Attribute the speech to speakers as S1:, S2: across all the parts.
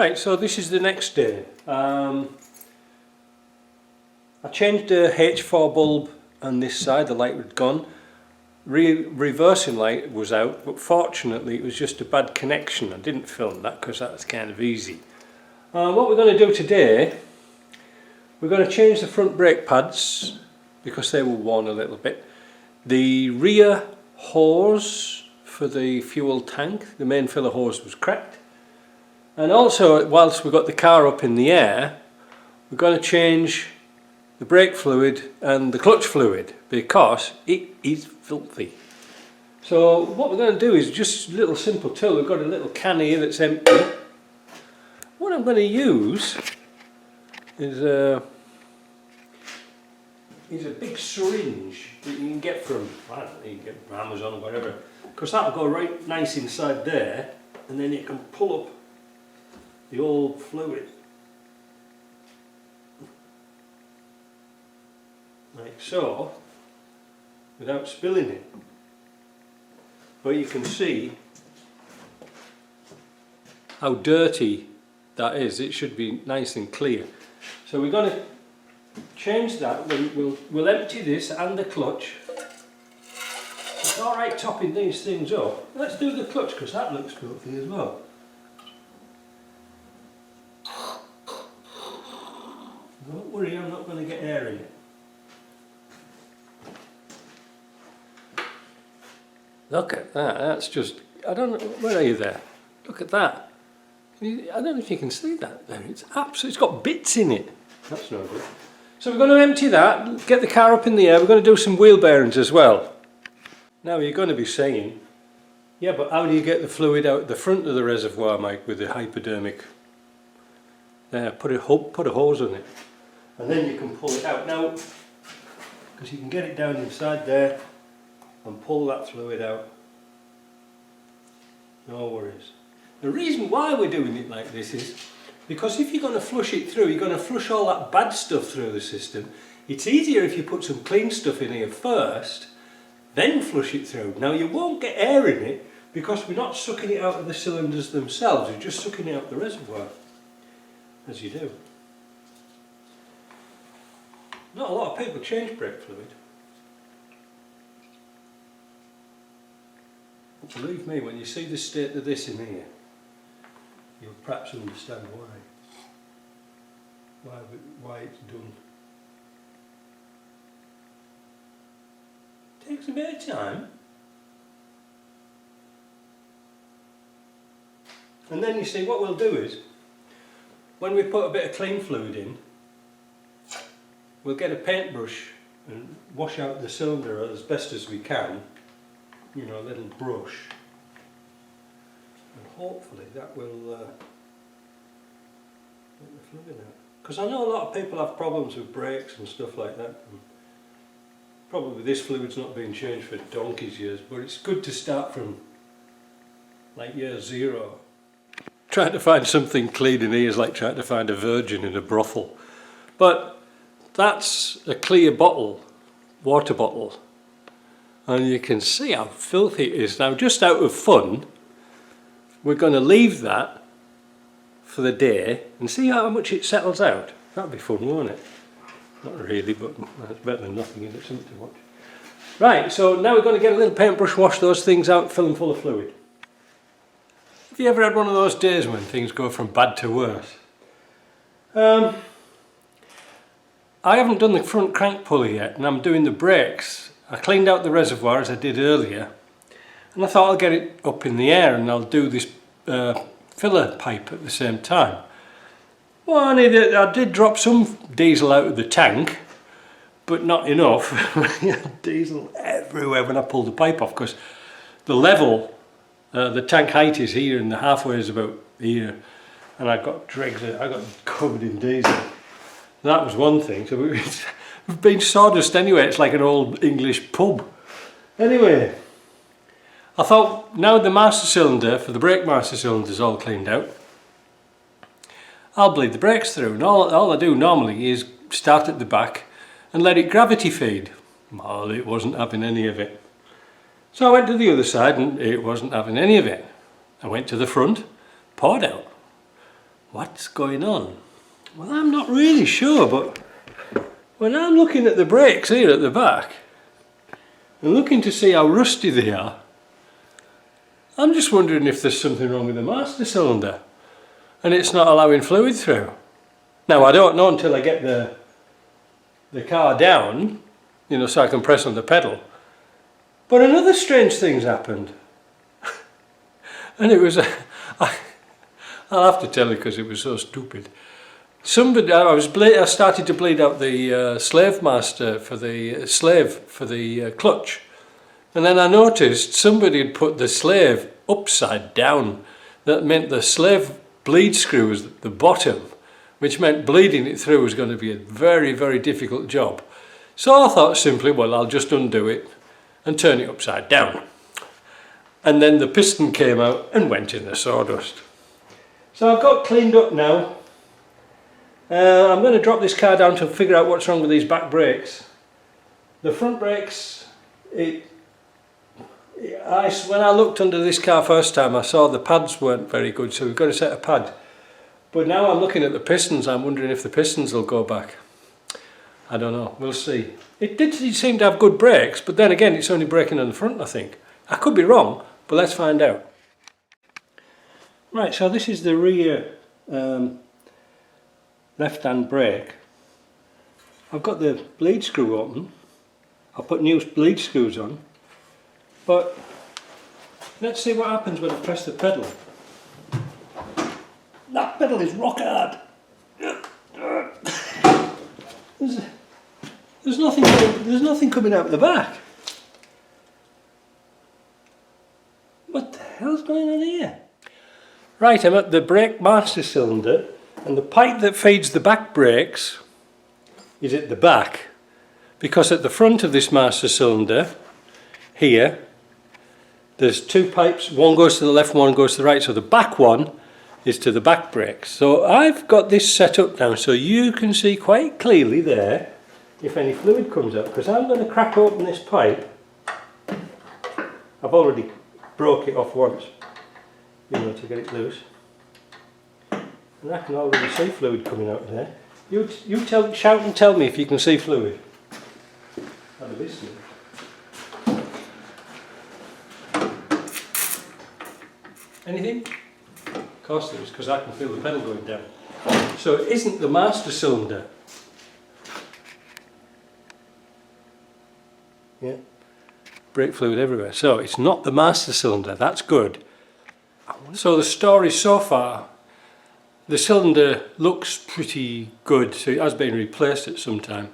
S1: Right, so this is the next day. I changed the H4 bulb on this side, the light had gone. Reversing light was out, but fortunately it was just a bad connection. I didn't film that because that's kind of easy. What we're going to do today, we're going to change the front brake pads because they were worn a little bit. The rear hose for the fuel tank, the main filler hose, was cracked. And also, whilst we've got the car up in the air, we're going to change the brake fluid and the clutch fluid because it is filthy. So what we're going to do is just a little simple tool. We've got a little can here that's empty. What I'm going to use is a big syringe that you can get from, I don't know, you can get from Amazon or whatever, because that'll go right nice inside there, and then you can pull up the old fluid like so without spilling it. But you can see how dirty that is. It should be nice and clear. So we're going to change that. We'll empty this and the clutch. It's alright topping these things up. Let's do the clutch because that looks filthy as well. Don't worry, I'm not going to get air in it. Look at that, that's just, I don't know, where are you there? Look at that. I don't know if you can see that there, it's absolutely, it's got bits in it. That's no good. So we're going to empty that, get the car up in the air, we're going to do some wheel bearings as well. Now you're going to be saying, yeah, but how do you get the fluid out the front of the reservoir, Mike, with the hypodermic? There, put a hose on it. And then you can pull it out. Now, because you can get it down inside there and pull that fluid out. No worries. The reason why we're doing it like this is because if you're going to flush it through, you're going to flush all that bad stuff through the system. It's easier if you put some clean stuff in here first, then flush it through. Now you won't get air in it because we're not sucking it out of the cylinders themselves, we're just sucking it out the reservoir, as you do. Not a lot of people change brake fluid. But believe me, when you see the state of this in here, you'll perhaps understand why it's done. Takes a bit of time. And then you see what we'll do is, when we put a bit of clean fluid in, we'll get a paintbrush and wash out the cylinder as best as we can, you know, a little brush, and hopefully that will get the fluid out. Because I know a lot of people have problems with brakes and stuff like that. And probably this fluid's not been changed for donkey's years, but it's good to start from like year zero. Trying to find something clean in here is like trying to find a virgin in a brothel. But that's a clear bottle, water bottle, and you can see how filthy it is. Now, just out of fun, we're going to leave that for the day and see how much it settles out. That'd be fun, won't it? Not really, but it's better than nothing, isn't it? Something to watch. Right, so now we're going to get a little paintbrush, wash those things out, fill them full of fluid. Have you ever had one of those days when things go from bad to worse? I haven't done the front crank pulley yet, and I'm doing the brakes. I cleaned out the reservoir as I did earlier, and I thought I'll get it up in the air and I'll do this filler pipe at the same time. Well, I did drop some diesel out of the tank, but not enough. Diesel everywhere when I pulled the pipe off, because the level, the tank height is here and the halfway is about here, and I got dregs, I got covered in diesel. That was one thing. So we've been sawdust anyway. It's like an old English pub. Anyway, I thought now the master cylinder for the brake master cylinder is all cleaned out, I'll bleed the brakes through. And all I do normally is start at the back and let it gravity feed. Well, it wasn't having any of it. So I went to the other side and it wasn't having any of it. I went to the front, poured out. what's going on? Well, I'm not really sure, but when I'm looking at the brakes here at the back and looking to see how rusty they are, I'm just wondering if there's something wrong with the master cylinder and it's not allowing fluid through. Now, I don't know until I get the car down, you know, so I can press on the pedal. But another strange thing's happened. And it was, I'll have to tell you because it was so stupid. I started to bleed out the slave master for the clutch, and then I noticed somebody had put the slave upside down. That meant the slave bleed screw was at the bottom, which meant bleeding it through was going to be a very, very difficult job. So I thought simply, well, I'll just undo it and turn it upside down. And then the piston came out and went in the sawdust. So I've got cleaned up now. I'm going to drop this car down to figure out what's wrong with these back brakes. The front brakes, when I looked under this car first time, I saw the pads weren't very good, so we've got to set a pad. But now I'm looking at the pistons, I'm wondering if the pistons will go back. I don't know, we'll see. It did seem to have good brakes, but then again it's only braking on the front, I think. I could be wrong, but let's find out. Right, so this is the rear left-hand brake. I've got the bleed screw open. I'll put new bleed screws on. But let's see what happens when I press the pedal. That pedal is rock hard. There's nothing coming out the back. What the hell's going on here? Right, I'm at the brake master cylinder, and the pipe that feeds the back brakes is at the back, because at the front of this master cylinder here there's two pipes, one goes to the left, one goes to the right, so the back one is to the back brakes. So I've got this set up now so you can see quite clearly there if any fluid comes up, because I'm going to crack open this pipe. I've already broke it off once, you know, to get it loose. And I can already see fluid coming out there. You shout and tell me if you can see fluid. Have a listen. Anything? Of course there is, because I can feel the pedal going down. So it isn't the master cylinder. Yeah. Brake fluid everywhere. So it's not the master cylinder, that's good. So the story so far, the cylinder looks pretty good, so it has been replaced at some time.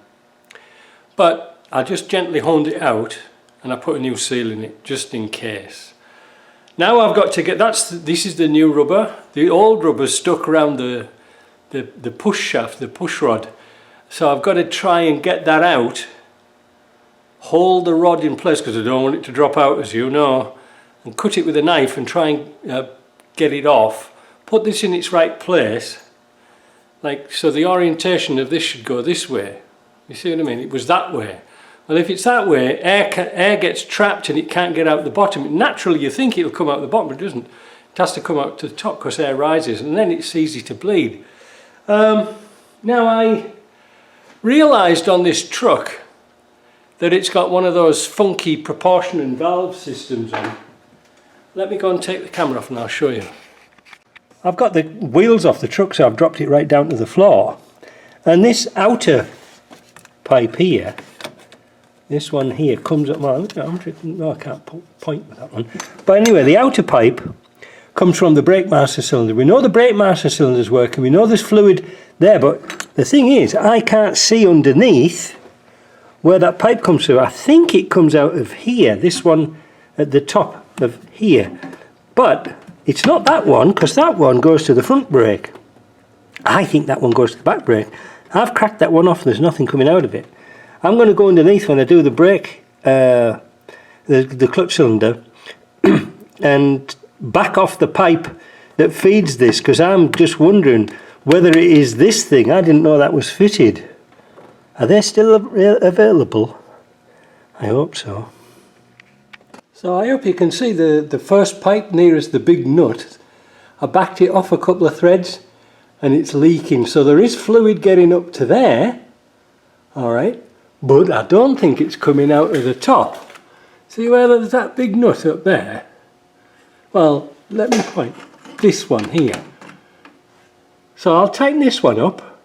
S1: But I just gently honed it out and I put a new seal in it, just in case. Now I've got to get, this is the new rubber. The old rubber's stuck around the push shaft, the push rod. So I've got to try and get that out, hold the rod in place because I don't want it to drop out, as you know, and cut it with a knife and try and get it off. Put this in its right place, like so the orientation of this should go this way. You see what I mean? It was that way. Well, if it's that way, air gets trapped and it can't get out the bottom. Naturally you think it'll come out the bottom, but it doesn't. It has to come out to the top because air rises, and then it's easy to bleed. Now I realised on this truck that it's got one of those funky proportion and valve systems on. Let me go and take the camera off and I'll show you. I've got the wheels off the truck, so I've dropped it right down to the floor. And this outer pipe here, this one here comes up, well, no, I can't point with that one. But anyway, the outer pipe comes from the brake master cylinder. We know the brake master cylinder is working, we know there's fluid there, but the thing is, I can't see underneath where that pipe comes through. I think it comes out of here, this one at the top of here. But it's not that one, because that one goes to the front brake. I think that one goes to the back brake. I've cracked that one off and there's nothing coming out of it. I'm going to go underneath when I do the brake, the clutch cylinder, and back off the pipe that feeds this, because I'm just wondering whether it is this thing. I didn't know that was fitted. Are they still available? I hope so. So I hope you can see the first pipe nearest the big nut. I backed it off a couple of threads and it's leaking, so there is fluid getting up to there, alright, but I don't think it's coming out of the top. See where there's that big nut up there? Well, let me point this one here. So I'll tighten this one up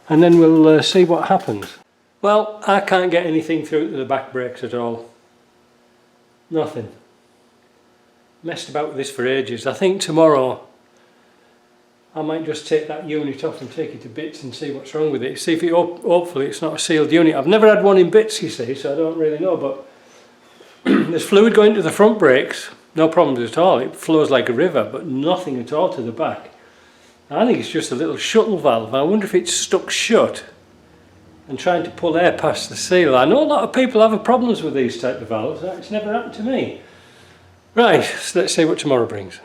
S1: and then we'll see what happens. Well, I can't get anything through to the back brakes at all. Nothing. Messed about with this for ages. I think tomorrow I might just take that unit off and take it to bits and see what's wrong with it. See if it, hopefully it's not a sealed unit. I've never had one in bits, you see, so I don't really know, but there's fluid going to the front brakes, no problems at all. It flows like a river, but nothing at all to the back. I think it's just a little shuttle valve. I wonder if it's stuck shut and trying to pull air past the seal. I know a lot of people have problems with these type of valves. It's never happened to me. Right, so let's see what tomorrow brings.